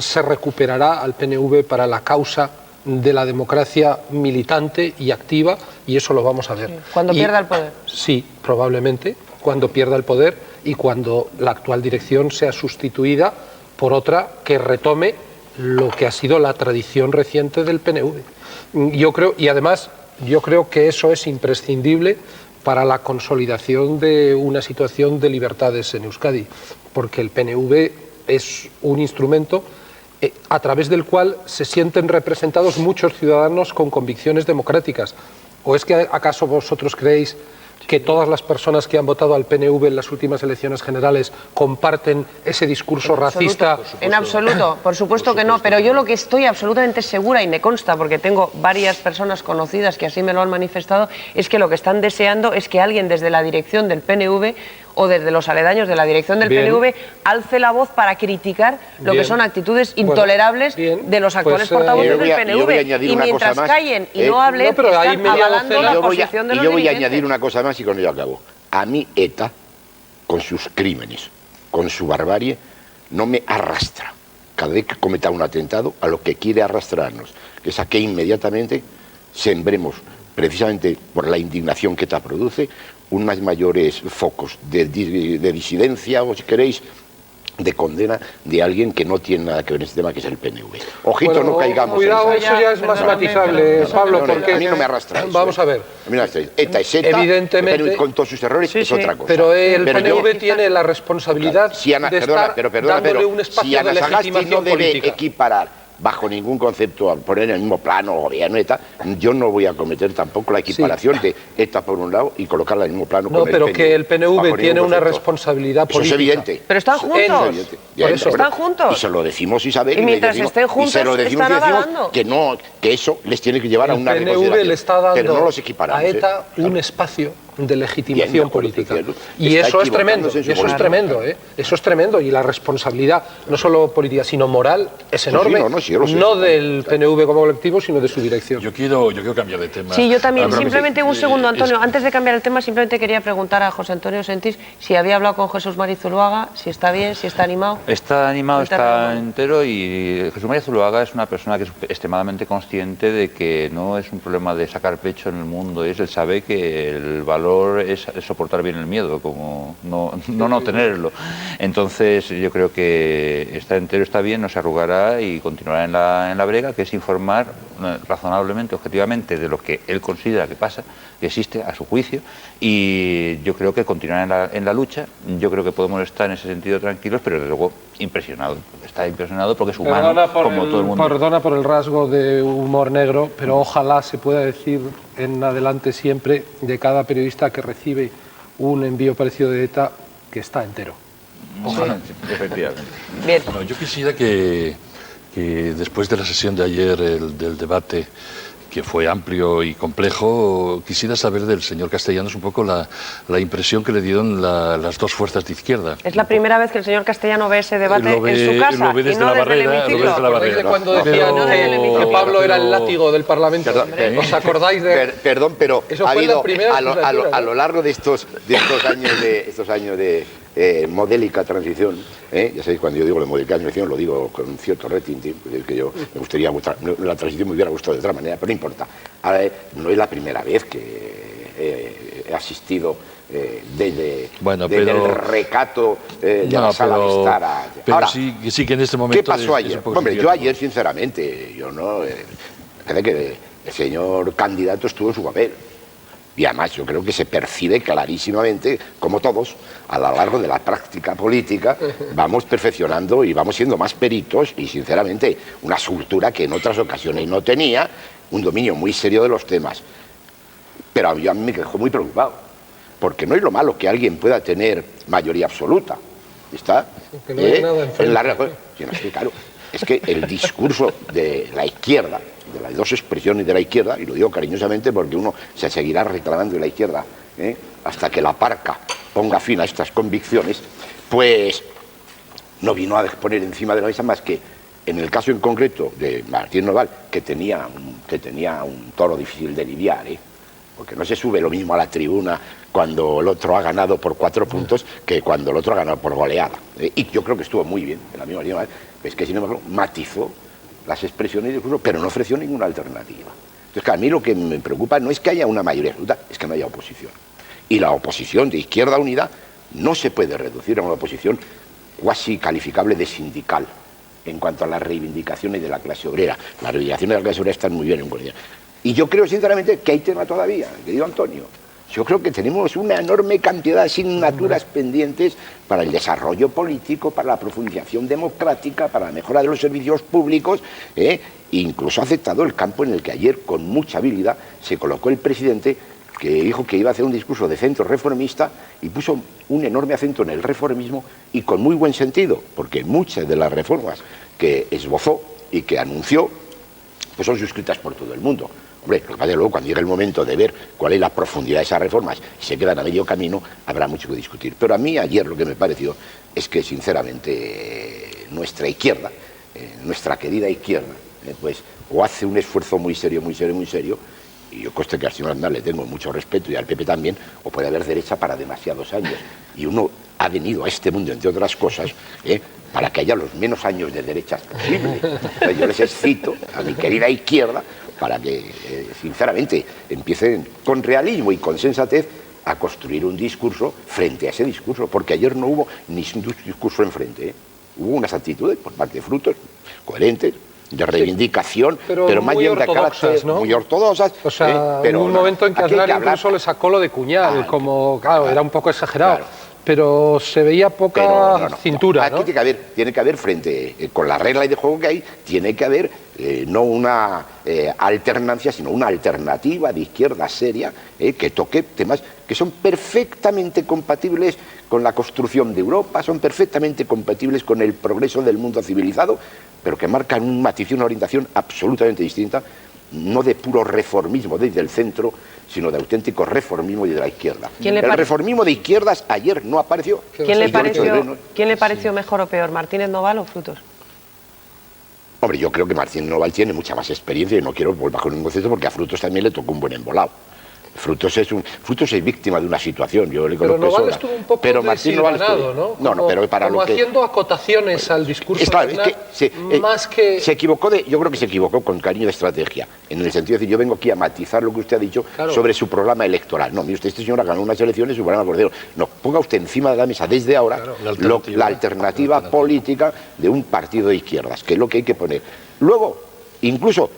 se recuperará al PNV para la causa de la democracia militante y activa, y eso lo vamos a ver. Cuando pierda el poder. Sí, probablemente, cuando pierda el poder y cuando la actual dirección sea sustituida por otra que retome lo que ha sido la tradición reciente del PNV. Yo creo, y además, yo creo que eso es imprescindible para la consolidación de una situación de libertades en Euskadi, porque el PNV es un instrumento a través del cual se sienten representados muchos ciudadanos con convicciones democráticas. ¿O es que acaso vosotros creéis que todas las personas que han votado al PNV en las últimas elecciones generales comparten ese discurso racista? En absoluto, por supuesto que no, pero yo lo que estoy absolutamente segura, y me consta porque tengo varias personas conocidas que así me lo han manifestado, es que lo que están deseando es que alguien desde la dirección del PNV o desde los aledaños de la dirección del Bien. PNV alce la voz para criticar lo Bien. que son actitudes Bueno, intolerables bien. de los actuales Pues, portavoces yo voy a- del yo voy a PNV. añadir Y una mientras cosa más. callen y no No, hablen, pero ahí están media avalando docena. la yo voy a, posición de y los yo voy a dirigentes. añadir una cosa más y con ello acabo. A mí ETA, con sus crímenes, con su barbarie, no me arrastra. Cada vez que cometa un atentado, a lo que quiere arrastrarnos, que es a que inmediatamente sembremos, precisamente por la indignación que ETA produce, unos mayores focos de disidencia, o si queréis, de condena de alguien que no tiene nada que ver en este tema, que es el PNV. Ojito, Bueno, no caigamos cuidado, en eso ya es más Perdóname, matizable, pero- Pablo, No, no, porque a mí no me arrastra eso, vamos a ver. A mí no me arrastra. ETA es ETA, Evidentemente- el PNV con todos sus errores Sí, es sí. otra cosa. Pero el Pero yo- PNV tiene la responsabilidad Si Ana, de perdona, estar pero perdona, dándole pero un espacio si Ana de Sagasti legitimación no debe política. equiparar bajo ningún concepto a poner en el mismo plano gobierno ETA, yo no voy a cometer tampoco la equiparación de ETA por un lado y colocarla en el mismo plano No, con pero el que el PNV bajo tiene ningún una concepto. responsabilidad Eso política. es evidente. Pero están Eso es juntos. evidente. Por eso. Están juntos. Y se lo decimos, Isabel. Y le mientras decimos- estén juntos, y se lo decimos, están y decimos avalando. que no, que eso les tiene que llevar a El una PNV reconsideración. le está dando pero no los equiparamos, a ETA Claro. un espacio de Bien, legitimación de acuerdo, política. cierto. Y Está eso es tremendo, equivocándose en su eso es política. tremendo, ¿eh? Eso es tremendo. Y la responsabilidad, no solo política, sino moral, es sí, enorme. no, sí, yo lo sé. No del PNV como colectivo, sino de su dirección. Yo quiero cambiar de tema. Sí, yo también. Hablamos Simplemente un de- segundo, Antonio. es- Antes de cambiar el tema, simplemente quería preguntar a José Antonio Sentís si había hablado con Jesús Mari Zuluaga, si está bien, si está animado. Está animado, Está está animado. entero, y Jesús María Zuluaga es una persona que es extremadamente consciente de que no es un problema de sacar pecho en el mundo, él sabe que el valor es soportar bien el miedo, como no tenerlo. Entonces yo creo que está entero, está bien, no se arrugará y continuará en la brega, que es informar razonablemente, objetivamente, de lo que él considera que pasa, que existe a su juicio, y yo creo que continuará en la lucha. Yo creo que podemos estar en ese sentido tranquilos, pero desde luego impresionado. Está impresionado porque es humano, como todo el mundo. Perdona por el rasgo de humor negro, pero ojalá se pueda decir en adelante siempre de cada periodista que recibe un envío parecido de ETA que está entero. Ojalá, sí, efectivamente. Bien. Bueno, yo quisiera que después de la sesión de ayer del debate, que fue amplio y complejo, quisiera saber del señor Castellanos un poco la impresión que le dieron las dos fuerzas de izquierda. Es la primera vez que el señor Castellano ve ese debate Lo ve- en su casa lo ve y desde no la desde el barrera, lo ve hemiciclo. desde la ¿Acordáis de barrera. cuando No, decían pero- que Pablo era el pero- látigo del Parlamento? ¿Os acordáis de...? Perdón, pero Eso ha fue en la habido primera a legislatura, a ¿no? lo largo de estos años de modélica transición, ya sabéis, cuando yo digo de modélica transición lo digo con un cierto retintín, que yo me gustaría la transición me hubiera gustado de otra manera, pero no importa. Ahora, no es la primera vez que he asistido desde el recato de la sala de estar a... Pero Ahora, sí que en este momento... ¿qué pasó es ayer? un poco Hombre, yo cierto. ayer, sinceramente, yo no... creo que el señor candidato estuvo en su papel. Y además yo creo que se percibe clarísimamente, como todos, a lo largo de la práctica política, vamos perfeccionando y vamos siendo más peritos y, sinceramente, una soltura que en otras ocasiones no tenía, un dominio muy serio de los temas. Pero a mí me dejó muy preocupado, porque no es lo malo que alguien pueda tener mayoría absoluta. ¿Está? Que no hay nada en la sí, no, es que, claro, es que el discurso de la izquierda, de las dos expresiones de la izquierda, y lo digo cariñosamente porque uno se seguirá reclamando de la izquierda hasta que la parca ponga fin a estas convicciones, pues no vino a poner encima de la mesa más que, en el caso en concreto de Martín Noval, que tenía un toro difícil de lidiar, porque no se sube lo mismo a la tribuna cuando el otro ha ganado por 4 puntos que cuando el otro ha ganado por goleada. Y yo creo que estuvo muy bien, en la misma línea, es que sin embargo matizó las expresiones del curso, pero no ofreció ninguna alternativa. Entonces, que a mí lo que me preocupa no es que haya una mayoría absoluta, es que no haya oposición. Y la oposición de Izquierda Unida no se puede reducir a una oposición cuasi calificable de sindical en cuanto a las reivindicaciones de la clase obrera. Las reivindicaciones de la clase obrera están muy bien en cuestión. Y yo creo sinceramente que hay tema todavía, querido Antonio. Yo creo que tenemos una enorme cantidad de asignaturas pendientes para el desarrollo político, para la profundización democrática, para la mejora de los servicios públicos, incluso ha aceptado el campo en el que ayer con mucha habilidad se colocó el presidente, que dijo que iba a hacer un discurso de centro reformista y puso un enorme acento en el reformismo y con muy buen sentido, porque muchas de las reformas que esbozó y que anunció pues son suscritas por todo el mundo. Hombre, lo que pasa es que luego cuando llegue el momento de ver cuál es la profundidad de esas reformas y se quedan a medio camino, habrá mucho que discutir. Pero a mí ayer lo que me pareció es que sinceramente nuestra izquierda, nuestra querida izquierda, pues o hace un esfuerzo muy serio, y yo conste que al señor Aznar le tengo mucho respeto y al PP también, o puede haber derecha para demasiados años. Y uno ha venido a este mundo, entre otras cosas, para que haya los menos años de derechas posible. Entonces, yo les excito a mi querida izquierda para que, sinceramente, empiecen con realismo y con sensatez a construir un discurso frente a ese discurso, porque ayer no hubo ni un discurso enfrente, hubo unas actitudes por parte de Frutos coherentes, de reivindicación, pero más bien de carácter, ¿no? Muy ortodoxas. O sea, pero un momento en que Aznar incluso le sacó lo de Cuñal, como, claro, era un poco exagerado. Claro. Pero se veía poca cintura, ¿no? Aquí tiene que haber frente, con la regla de juego que hay, tiene que haber no una alternancia, sino una alternativa de izquierda seria que toque temas que son perfectamente compatibles con la construcción de Europa, son perfectamente compatibles con el progreso del mundo civilizado, pero que marcan un matiz y una orientación absolutamente distinta, no de puro reformismo desde el centro, sino de auténtico reformismo desde la izquierda. El reformismo de izquierdas ayer no apareció. ¿Quién le pareció mejor o peor, Martínez Noval o Frutos? Hombre, yo creo que Martínez Noval tiene mucha más experiencia y no quiero volver bajo ningún concepto porque a Frutos también le tocó un buen embolado. Frutos es víctima de una situación. Yo le pero Noval estuvo un poco desilvanado, ¿no? Pero para como lo que haciendo acotaciones al discurso se equivocó yo creo que se equivocó con cariño de estrategia, en el sentido de decir, yo vengo aquí a matizar lo que usted ha dicho sobre su programa electoral. No, mire usted, este señor ha ganado unas elecciones y su programa cordero. No, ponga usted encima de la mesa desde ahora la alternativa política de un partido de izquierdas, que es lo que hay que poner. Luego, incluso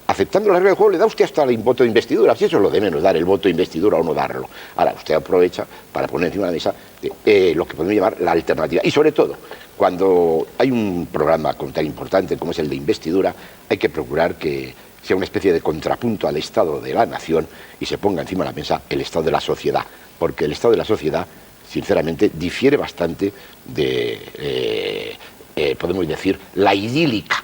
aceptando la regla del juego, le da usted hasta el voto de investidura. Si eso es lo de menos, dar el voto de investidura o no darlo. Ahora, usted aprovecha para poner encima de la mesa lo que podemos llamar la alternativa. Y sobre todo, cuando hay un programa tan importante como es el de investidura, hay que procurar que sea una especie de contrapunto al estado de la nación y se ponga encima de la mesa el estado de la sociedad. Porque el estado de la sociedad, sinceramente, difiere bastante de, podemos decir, la idílica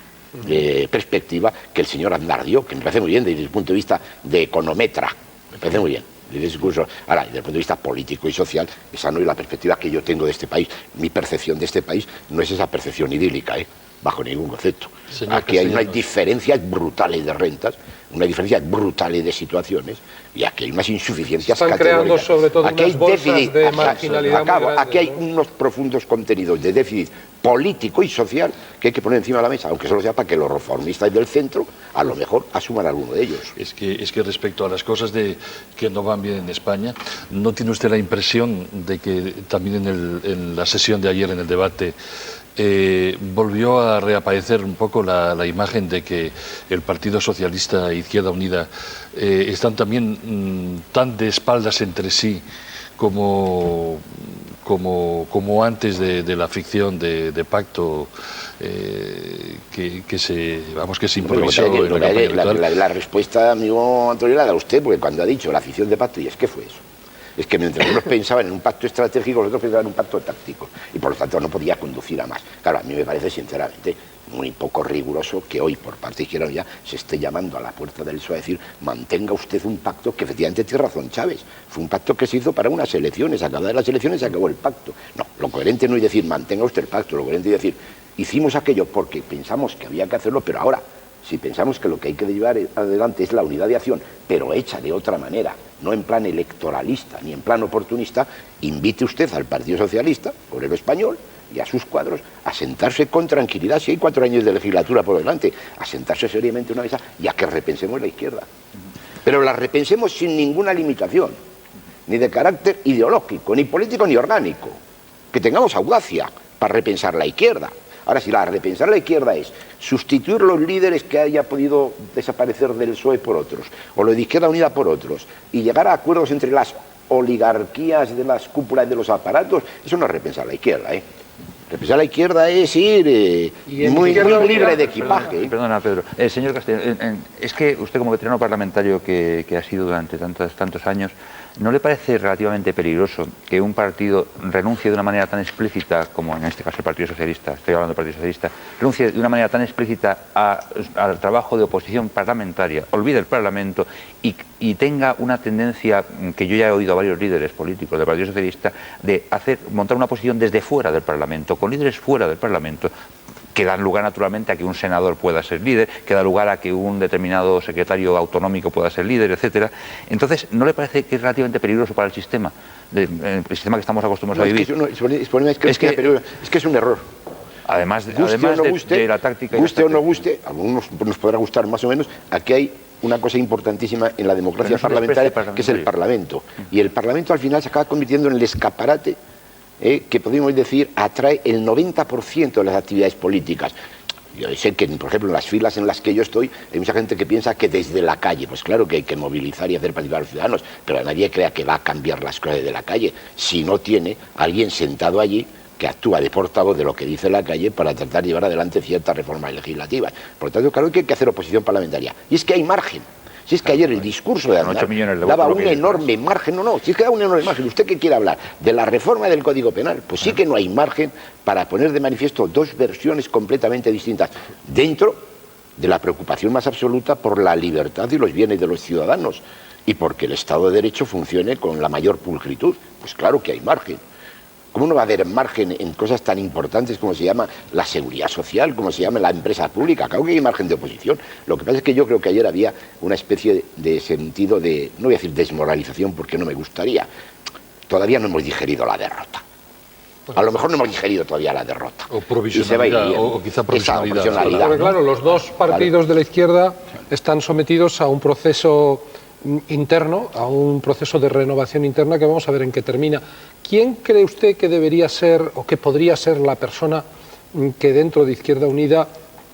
perspectiva que el señor Aznar dio, que me parece muy bien desde el punto de vista de econometra, me parece muy bien. Desde ese curso. Ahora, desde el punto de vista político y social, esa no es la perspectiva que yo tengo de este país. Mi percepción de este país no es esa percepción idílica, bajo ningún concepto. Aquí hay unas diferencias brutales de rentas, unas diferencias brutales de situaciones, y aquí hay unas insuficiencias creando sobre todo aquí unas bolsas de marginalidad aquí hay unos profundos contenidos de déficit político y social que hay que poner encima de la mesa, aunque solo sea para que los reformistas del centro a lo mejor asuman alguno de ellos. Es que respecto a las cosas que no van bien en España, ¿no tiene usted la impresión de que también en la sesión de ayer, en el debate, volvió a reaparecer un poco la imagen de que el Partido Socialista e Izquierda Unida están también tan de espaldas entre sí como antes de la ficción de pacto que se improvisó en la campaña electoral? La respuesta, amigo Antonio, la da usted, porque cuando ha dicho la ficción de pacto, ¿y es qué fue eso? Es que mientras unos pensaban en un pacto estratégico, los otros pensaban en un pacto táctico. Y por lo tanto no podía conducir a más. Claro, a mí me parece sinceramente muy poco riguroso que hoy por parte de Izquierda Unida se esté llamando a la puerta del PSOE a decir mantenga usted un pacto que efectivamente tiene razón Chávez. Fue un pacto que se hizo para unas elecciones, acabadas las elecciones se acabó el pacto. No, lo coherente no es decir mantenga usted el pacto, lo coherente es decir hicimos aquello porque pensamos que había que hacerlo, pero ahora, si pensamos que lo que hay que llevar adelante es la unidad de acción, pero hecha de otra manera, no en plan electoralista ni en plan oportunista, invite usted al Partido Socialista, Obrero Español, y a sus cuadros a sentarse con tranquilidad, si hay 4 años de legislatura por delante, a sentarse seriamente una mesa y a que repensemos la izquierda. Pero la repensemos sin ninguna limitación, ni de carácter ideológico, ni político, ni orgánico. Que tengamos audacia para repensar la izquierda. Ahora, si la repensar la izquierda es sustituir los líderes que haya podido desaparecer del PSOE por otros, o lo de Izquierda Unida por otros, y llegar a acuerdos entre las oligarquías de las cúpulas de los aparatos, eso no es repensar la izquierda, ¿eh? Repensar la izquierda es ir muy libre de equipaje. Perdona, Pedro. Señor Castellano, es que usted como veterano parlamentario que ha sido durante tantos años, ¿no le parece relativamente peligroso que un partido renuncie de una manera tan explícita, como en este caso el Partido Socialista, estoy hablando del Partido Socialista, renuncie de una manera tan explícita al trabajo de oposición parlamentaria, olvide el Parlamento y tenga una tendencia, que yo ya he oído a varios líderes políticos del Partido Socialista, de montar una oposición desde fuera del Parlamento, con líderes fuera del Parlamento, que dan lugar naturalmente a que un senador pueda ser líder, que da lugar a que un determinado secretario autonómico pueda ser líder, etcétera. Entonces, ¿no le parece que es relativamente peligroso para el sistema, el sistema que estamos acostumbrados a vivir? Es que es un error. Además de la táctica... Guste o no guste, a algunos nos podrá gustar más o menos, aquí hay una cosa importantísima en la democracia parlamentaria, que es el Parlamento. Y el Parlamento al final se acaba convirtiendo en el escaparate que podemos decir atrae el 90% de las actividades políticas. Yo sé que, por ejemplo, en las filas en las que yo estoy, hay mucha gente que piensa que desde la calle, pues claro que hay que movilizar y hacer participar a los ciudadanos, pero nadie crea que va a cambiar las cosas desde la calle, si no tiene alguien sentado allí que actúa de portavoz de lo que dice la calle para tratar de llevar adelante ciertas reformas legislativas. Por lo tanto, claro que hay que hacer oposición parlamentaria. Y es que hay margen. Si es que ayer el discurso de Aznar daba un enorme margen, si es que daba un enorme margen. ¿Usted qué quiere hablar? ¿De la reforma del Código Penal? Pues sí que no hay margen para poner de manifiesto dos versiones completamente distintas, dentro de la preocupación más absoluta por la libertad y los bienes de los ciudadanos, y porque el Estado de Derecho funcione con la mayor pulcritud. Pues claro que hay margen. ¿Cómo no va a haber margen en cosas tan importantes como se llama la seguridad social, como se llama la empresa pública? Claro que hay margen de oposición. Lo que pasa es que yo creo que ayer había una especie de sentido de, no voy a decir desmoralización porque no me gustaría, todavía no hemos digerido la derrota. A lo mejor no hemos digerido todavía la derrota. O provisionalidad, o quizá provisionalidad. Porque claro, los dos partidos de la izquierda están sometidos a un proceso interno, a un proceso de renovación interna que vamos a ver en qué termina. ¿Quién cree usted que debería ser o que podría ser la persona que dentro de Izquierda Unida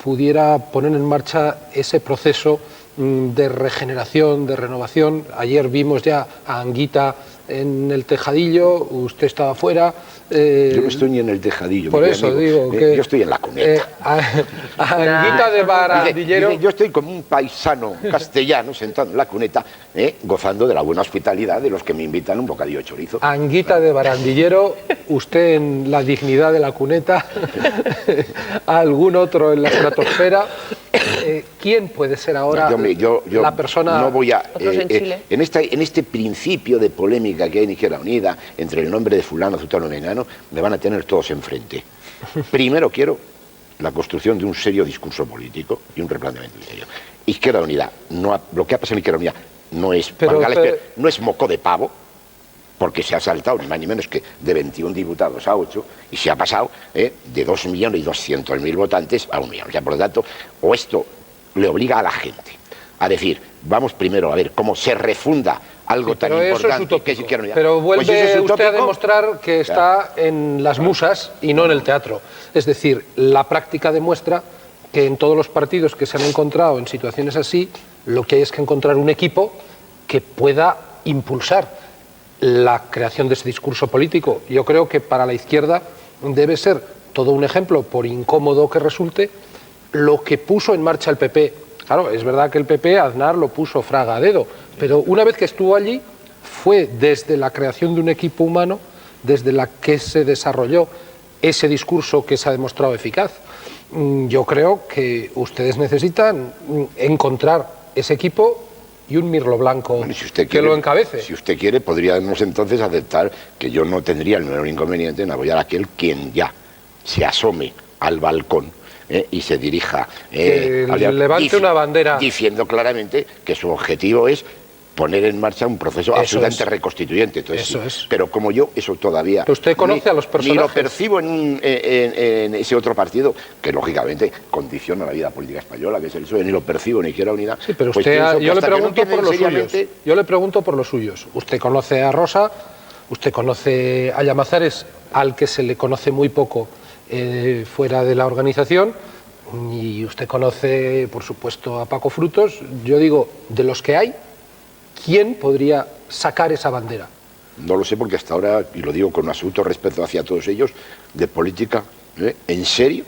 pudiera poner en marcha ese proceso de regeneración, de renovación? Ayer vimos ya a Anguita en el tejadillo, usted estaba fuera. Yo no estoy ni en el tejadillo. Por eso digo que... Yo estoy en la cuneta. Anguita de Barandillero... Yo estoy como un paisano castellano sentado en la cuneta, gozando de la buena hospitalidad de los que me invitan un bocadillo de chorizo. Anguita de Barandillero, usted en la dignidad de la cuneta, algún otro en la estratosfera. ¿Quién puede ser ahora la persona? No voy a... en este principio de polémica que hay en Izquierda Unida, entre el nombre de fulano, zutano, mengano, me van a tener todos enfrente. Primero quiero la construcción de un serio discurso político y un replanteamiento serio. Izquierda Unida, lo que ha pasado en Izquierda Unida no es moco de pavo, porque se ha saltado ni más ni menos que de 21 diputados a 8, y se ha pasado de 2.200.000 votantes a 1 millón. O sea, por lo tanto, o esto le obliga a la gente a decir, vamos primero a ver cómo se refunda algo tan importante que es Izquierda Unida. Pero vuelve usted a demostrar que está en las musas y no en el teatro. Es decir, la práctica demuestra que en todos los partidos que se han encontrado en situaciones así, lo que hay es que encontrar un equipo que pueda impulsar la creación de ese discurso político. Yo creo que para la izquierda debe ser todo un ejemplo, por incómodo que resulte, lo que puso en marcha el PP. Claro, es verdad que el PP, Aznar lo puso fraga a dedo, pero una vez que estuvo allí, fue desde la creación de un equipo humano, desde la que se desarrolló ese discurso que se ha demostrado eficaz. yo creo que ustedes necesitan encontrar ese equipo y un mirlo blanco Bueno, si usted que quiere, lo encabece. Si usted quiere, podríamos entonces aceptar que yo no tendría el menor inconveniente en apoyar a aquel quien ya se asome al balcón y se dirija levante una bandera diciendo claramente que su objetivo es poner en marcha un proceso absolutamente reconstituyente. Entonces, Eso es. Pero como yo, eso todavía... Pero usted conoce a los personajes. Ni lo percibo en ese otro partido, que lógicamente condiciona la vida política española, que es el PSOE, ni lo percibo ni Izquierda Unida. Sí, pero pues usted, pienso que yo le hasta que no pregunto por los seriamente... suyos. Yo le pregunto por los suyos. Usted conoce a Rosa, usted conoce a Llamazares, al que se le conoce muy poco fuera de la organización, y usted conoce, por supuesto, a Paco Frutos. Yo digo, de los que hay, ¿quién podría sacar esa bandera? No lo sé porque hasta ahora, y lo digo con absoluto respeto hacia todos ellos, de política, en serio,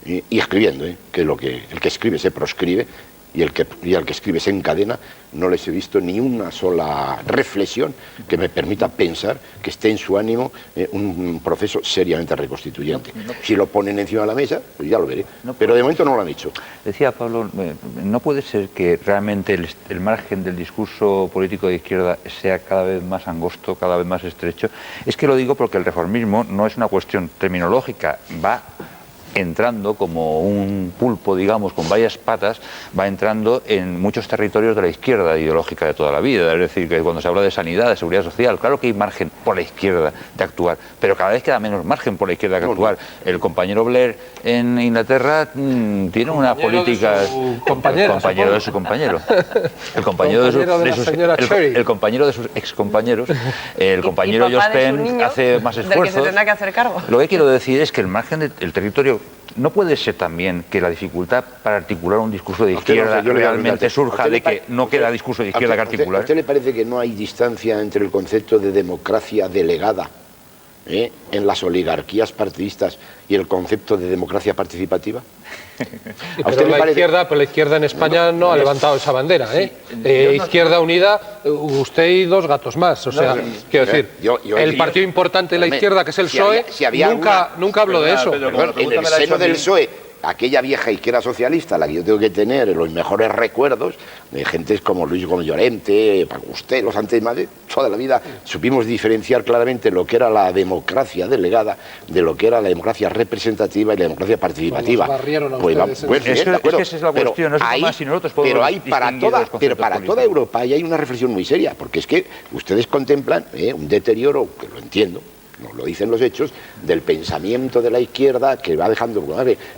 y escribiendo, que el que escribe se proscribe y el que escribe se encadena, no les he visto ni una sola reflexión que me permita pensar que esté en su ánimo un proceso seriamente reconstituyente. Si lo ponen encima de la mesa, pues ya lo veré. Pero de momento no lo han hecho. Decía Pablo, no puede ser que realmente el margen del discurso político de izquierda sea cada vez más angosto, cada vez más estrecho. Es que lo digo porque el reformismo no es una cuestión terminológica, va entrando como un pulpo, digamos, con varias patas, va entrando en muchos territorios de la izquierda ideológica de toda la vida. Es decir, que cuando se habla de sanidad, de seguridad social, claro que hay margen por la izquierda de actuar, pero cada vez queda menos margen por la izquierda de actuar. El compañero Blair en Inglaterra tiene unas políticas... compañero de su compañero. El compañero de sus excompañeros, el compañero Josh Penn hace más esfuerzos. Del que se tendrá que hacer cargo. Lo que quiero decir es que el margen del territorio no puede ser también que la dificultad para articular un discurso de izquierda realmente surja de que no queda discurso de izquierda que articular. ¿A usted le parece que no hay distancia entre el concepto de democracia delegada en las oligarquías partidistas y el concepto de democracia participativa? Pero la izquierda en España no ha levantado esa bandera. Izquierda Unida, usted y dos gatos más. O sea, quiero decir, el partido importante de la izquierda, que es el PSOE, nunca habló de eso. En el seno del PSOE, aquella vieja izquierda socialista, a la que yo tengo que tener los mejores recuerdos, de gentes como Luis Gómez Llorente, Paco Usted, los antes de toda la vida, supimos diferenciar claramente lo que era la democracia delegada de lo que era la democracia representativa y la democracia participativa. Es que esa es la cuestión, no es más si nosotros podemos pero hay para toda Europa y hay una reflexión muy seria, porque es que ustedes contemplan un deterioro, que lo entiendo, nos lo dicen los hechos, del pensamiento de la izquierda que va dejando...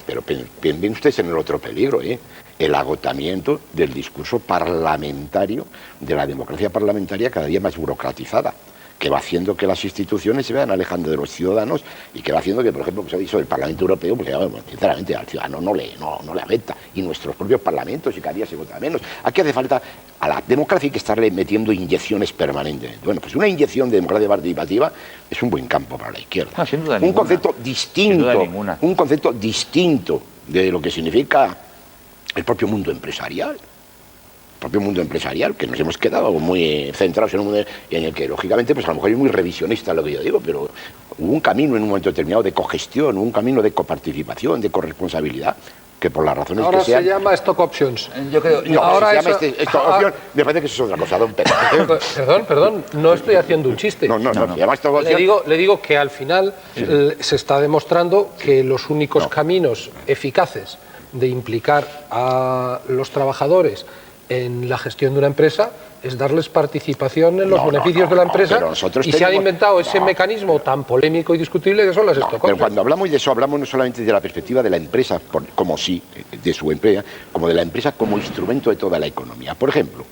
Pero piensen ustedes en el otro peligro, el agotamiento del discurso parlamentario, de la democracia parlamentaria cada día más burocratizada, que va haciendo que las instituciones se vayan alejando de los ciudadanos y que va haciendo que, por ejemplo, pues ha dicho el Parlamento Europeo, pues sinceramente al ciudadano no le afecta, y nuestros propios parlamentos, y cada día se vota menos. Aquí hace falta, a la democracia hay que estarle metiendo inyecciones permanentes. Bueno, pues una inyección de democracia participativa es un buen campo para la izquierda. No, sin duda un ninguna. concepto distinto, un concepto distinto de lo que significa el propio mundo empresarial. Que nos hemos quedado muy centrados en un mundo en el que, lógicamente, pues a lo mejor es muy revisionista lo que yo digo, pero hubo un camino en un momento determinado de cogestión, un camino de coparticipación, de corresponsabilidad, que por las razones ahora que sean... se llama Stock Options. Yo creo... ahora se llama Stock Options, me parece que eso es otra cosa, don Pedro. Perdón, no estoy haciendo un chiste. No, se llama Stock Options. Le digo que al final se está demostrando que los únicos caminos eficaces de implicar a los trabajadores en la gestión de una empresa es darles participación en los beneficios de la empresa, y se ha inventado ese mecanismo tan polémico y discutible que son las stock options. Pero cuando hablamos de eso, hablamos no solamente de la perspectiva de la empresa, de su empresa, como de la empresa como instrumento de toda la economía. Por ejemplo,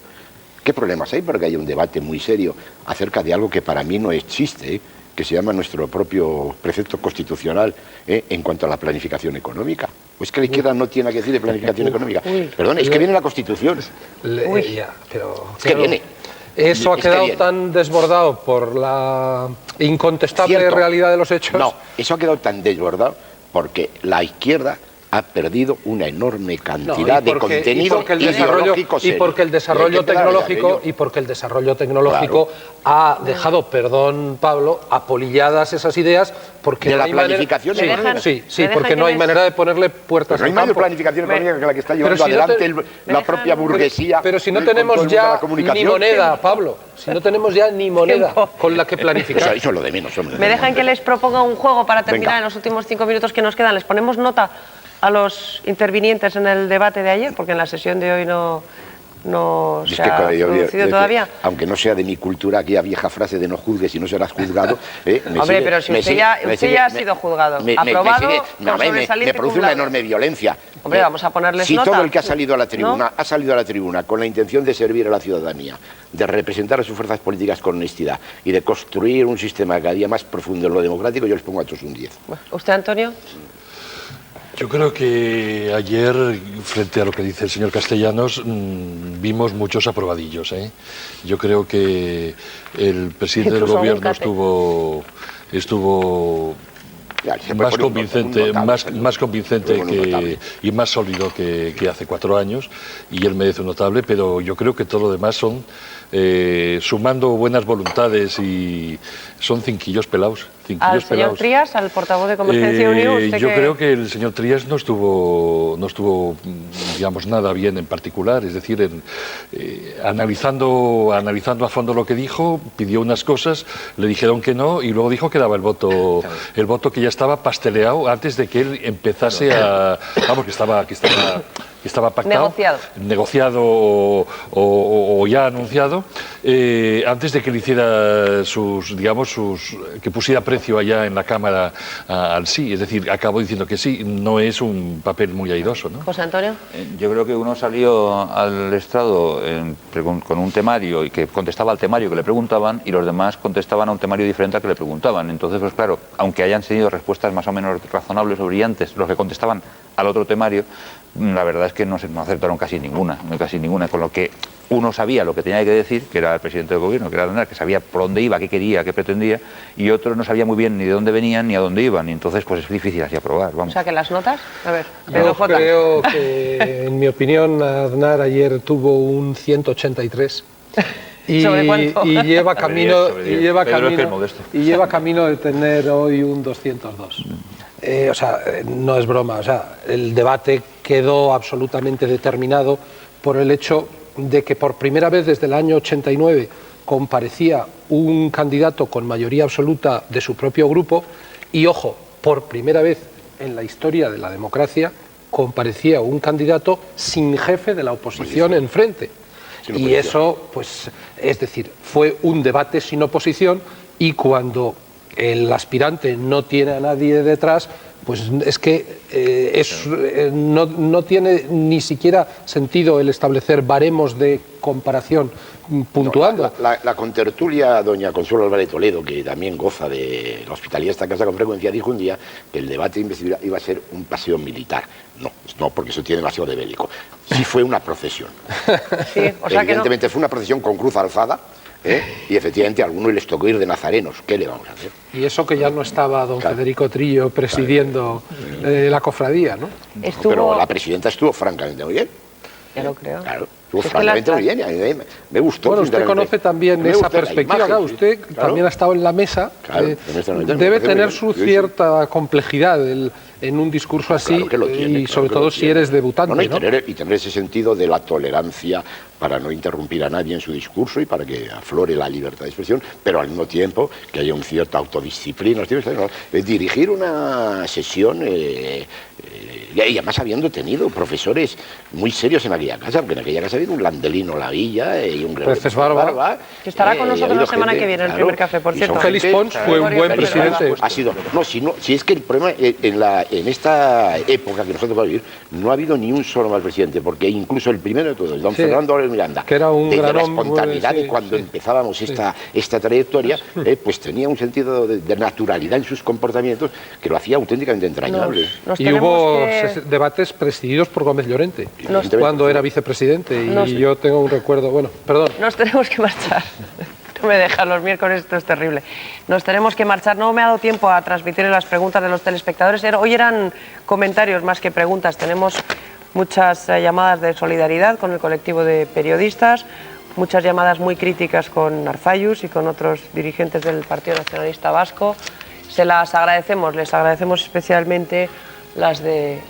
¿qué problemas hay? Porque hay un debate muy serio acerca de algo que para mí no existe, que se llama nuestro propio precepto constitucional en cuanto a la planificación económica. ¿O es que la izquierda no tiene que decir de planificación económica? Perdón, es que viene la Constitución. Que viene. Eso ha quedado tan desbordado por la incontestable realidad de los hechos. No, eso ha quedado tan desbordado porque la izquierda ha perdido una enorme cantidad de contenido y ideológico serio. porque el desarrollo tecnológico ha dejado, perdón Pablo, apolilladas esas ideas porque de no la hay planificación manera, porque no hay manera de ponerle puertas al campo. No hay planificación económica que la que está llevando adelante la propia burguesía. Pero si no tenemos ya ni moneda, Pablo, si no tenemos ya ni moneda con la que planificar. Eso es lo de menos, hombre. ¿Me dejan que les proponga un juego para terminar en los últimos 5 minutos que nos quedan? Les ponemos nota a los intervinientes en el debate de ayer, porque en la sesión de hoy no se ha producido todavía. Aunque no sea de mi cultura, aquella vieja frase de no juzgues si no serás juzgado. Hombre, pero si usted ya ha sido juzgado, aprobado, me produce una enorme violencia. Hombre, vamos a ponerles nota. Si todo el que ha salido a la tribuna ha salido a la tribuna con la intención de servir a la ciudadanía, de representar a sus fuerzas políticas con honestidad y de construir un sistema cada día más profundo en lo democrático, yo les pongo a todos un 10. ¿Usted, Antonio? Yo creo que ayer, frente a lo que dice el señor Castellanos, vimos muchos aprobadillos, ¿eh? Yo creo que el presidente del gobierno estuvo más convincente y más sólido que hace 4 años, y él merece un notable, pero yo creo que todo lo demás son, sumando buenas voluntades, y son cinquillos pelados. ¿Al señor Trías, al portavoz de Convergencia y Unió? Yo creo que el señor Trías no estuvo, digamos, nada bien en particular. Es decir, analizando a fondo lo que dijo, pidió unas cosas, le dijeron que no, y luego dijo que daba el voto que ya estaba pasteleado antes de que él empezase a... Vamos, que estaba pactado, negociado o ya anunciado, antes de que le hiciera que pusiera precio allá en la Cámara al sí. Es decir, acabó diciendo que sí. No es un papel muy airoso, ¿no? José Antonio. Yo creo que uno salió al estrado con un temario y que contestaba al temario que le preguntaban, y los demás contestaban a un temario diferente al que le preguntaban. Entonces, pues claro, aunque hayan tenido respuestas más o menos razonables o brillantes los que contestaban al otro temario, la verdad es que no acertaron casi ninguna, con lo que uno sabía lo que tenía que decir, que era el presidente del gobierno, que era Aznar, que sabía por dónde iba, qué quería, qué pretendía, y otro no sabía muy bien ni de dónde venían ni a dónde iban, y entonces pues es difícil así aprobar. Vamos. O sea, que las notas, a ver, yo creo que, en mi opinión, Aznar ayer tuvo un 183. ¿Sobre cuánto? Y lleva camino de tener hoy un 202. O sea, no es broma, o sea, el debate quedó absolutamente determinado por el hecho de que por primera vez desde el año 89 comparecía un candidato con mayoría absoluta de su propio grupo y, ojo, por primera vez en la historia de la democracia comparecía un candidato sin jefe de la oposición enfrente. Y eso, pues, es decir, fue un debate sin oposición, y cuando el aspirante no tiene a nadie detrás, pues es que no tiene ni siquiera sentido el establecer baremos de comparación puntuando. La contertulia, doña Consuelo Álvarez Toledo, que también goza de la hospitalidad de esta casa con frecuencia, dijo un día que el debate de investidura iba a ser un paseo militar. No, porque eso tiene demasiado de bélico. Sí fue una procesión. Sí, o sea, evidentemente fue una procesión con cruz alzada. Y efectivamente a algunos les tocó ir de nazarenos. ¿Qué le vamos a hacer? Y eso que ya no estaba don Federico Trillo presidiendo la cofradía, ¿no? Pero la presidenta estuvo francamente muy bien. Ya lo creo. Claro, estuvo francamente muy bien. A mí me gustó. Bueno, usted conoce también esa perspectiva. Claro, usted también ha estado en la mesa. Debe tener su cierta complejidad en un discurso así, y sobre todo si eres debutante, ¿no? Y tener ese sentido de la tolerancia para no interrumpir a nadie en su discurso y para que aflore la libertad de expresión, pero al mismo tiempo que haya una cierta autodisciplina. Dirigir una sesión, y además habiendo tenido profesores muy serios en aquella casa, porque en aquella casa ha habido un Landelino Lavilla y un Gregorio Barba, que estará con nosotros la semana que viene en el primer café, por cierto. Félix Pons fue un buen presidente. Si es que el problema en esta época que nosotros vamos a vivir, no ha habido ni un solo mal presidente, porque incluso el primero de todos, don Fernando Álvarez Miranda, que era un desde la espontaneidad de cuando empezábamos esta trayectoria, pues tenía un sentido de naturalidad en sus comportamientos que lo hacía auténticamente entrañable. Y hubo debates presididos por Gómez Llorente cuando era vicepresidente, y yo tengo un recuerdo, bueno, perdón. Nos tenemos que marchar. me dejan los miércoles, esto es terrible. Nos tenemos que marchar, no me ha dado tiempo a transmitir las preguntas de los telespectadores. Hoy eran comentarios más que preguntas. Tenemos muchas llamadas de solidaridad con el colectivo de periodistas, muchas llamadas muy críticas con Arzallus y con otros dirigentes del Partido Nacionalista Vasco. Se las agradecemos, les agradecemos especialmente las de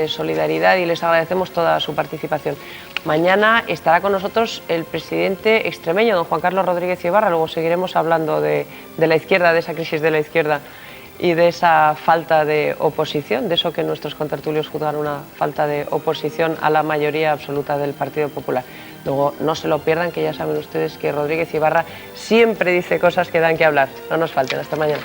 solidaridad y les agradecemos toda su participación. Mañana estará con nosotros el presidente extremeño, don Juan Carlos Rodríguez Ibarra. Luego seguiremos hablando de la izquierda, de esa crisis de la izquierda y de esa falta de oposición, de eso que nuestros contertulios juzgan una falta de oposición a la mayoría absoluta del Partido Popular. Luego no se lo pierdan, que ya saben ustedes que Rodríguez Ibarra siempre dice cosas que dan que hablar. No nos falten. Hasta mañana.